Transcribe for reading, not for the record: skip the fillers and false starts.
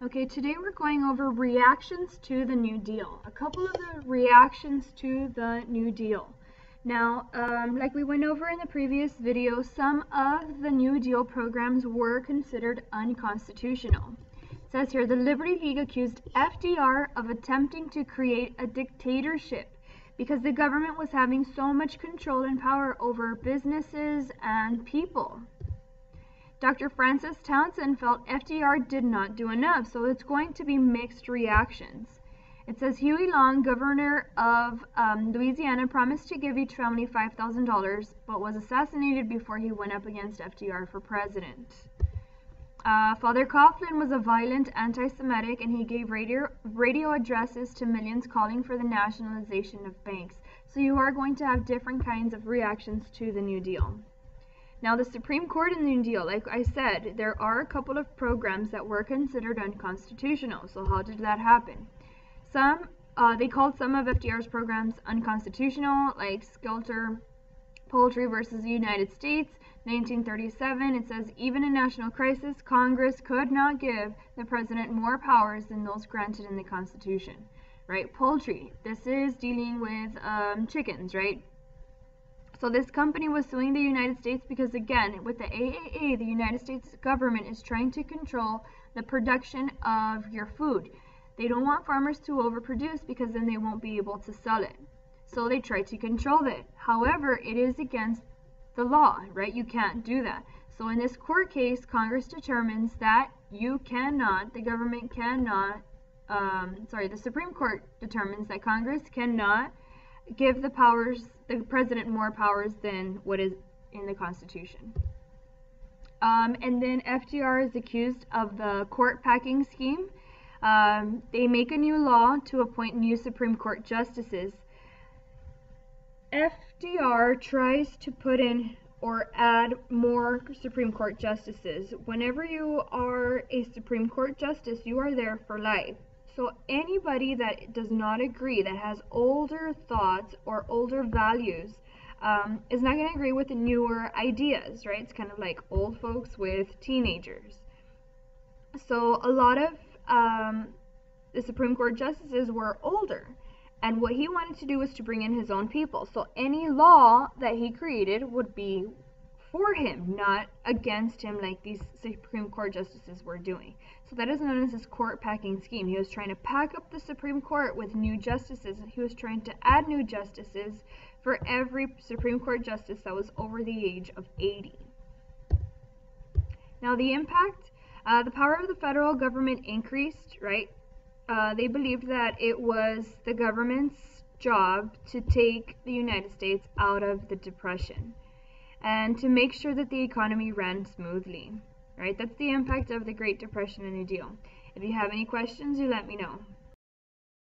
Okay, today we're going over reactions to the New Deal. A couple of the reactions to the New Deal. Now, like we went over in the previous video, some of the New Deal programs were considered unconstitutional. It says here, the Liberty League accused FDR of attempting to create a dictatorship because the government was having so much control and power over businesses and people. Dr. Francis Townsend felt FDR did not do enough, so it's going to be mixed reactions. It says Huey Long, governor of Louisiana, promised to give each family $5,000, but was assassinated before he went up against FDR for president. Father Coughlin was a violent anti-Semitic, and he gave radio addresses to millions calling for the nationalization of banks. So you are going to have different kinds of reactions to the New Deal. Now, the Supreme Court in the New Deal, like I said, there are a couple of programs that were considered unconstitutional. So how did that happen? They called some of FDR's programs unconstitutional, like Skelter Poultry versus the United States, 1937. It says, even in national crisis, Congress could not give the president more powers than those granted in the Constitution. Right? Poultry. This is dealing with chickens, right? So this company was suing the United States because, again, with the AAA, the United States government is trying to control the production of your food. They don't want farmers to overproduce because then they won't be able to sell it. So they try to control it. However, it is against the law, right? You can't do that. So in this court case, Congress determines that you cannot, the government cannot, the Supreme Court determines that Congress cannot give the president more powers than what is in the Constitution. And then FDR is accused of the court packing scheme. They make a new law to appoint new Supreme Court justices. FDR tries to put in or add more Supreme Court justices. Whenever you are a Supreme Court justice, you are there for life. So anybody that does not agree, that has older thoughts or older values, is not going to agree with the newer ideas, right? It's kind of like old folks with teenagers. So a lot of the Supreme Court justices were older, and what he wanted to do was to bring in his own people. So any law that he created would be for him, not against him like these Supreme Court justices were doing. So that is known as his court packing scheme. He was trying to pack up the Supreme Court with new justices. He was trying to add new justices for every Supreme Court justice that was over the age of 80. Now the impact, the power of the federal government increased, right? They believed that it was the government's job to take the United States out of the Depression and to make sure that the economy ran smoothly, right? That's the impact of the Great Depression and New Deal. If you have any questions, you let me know.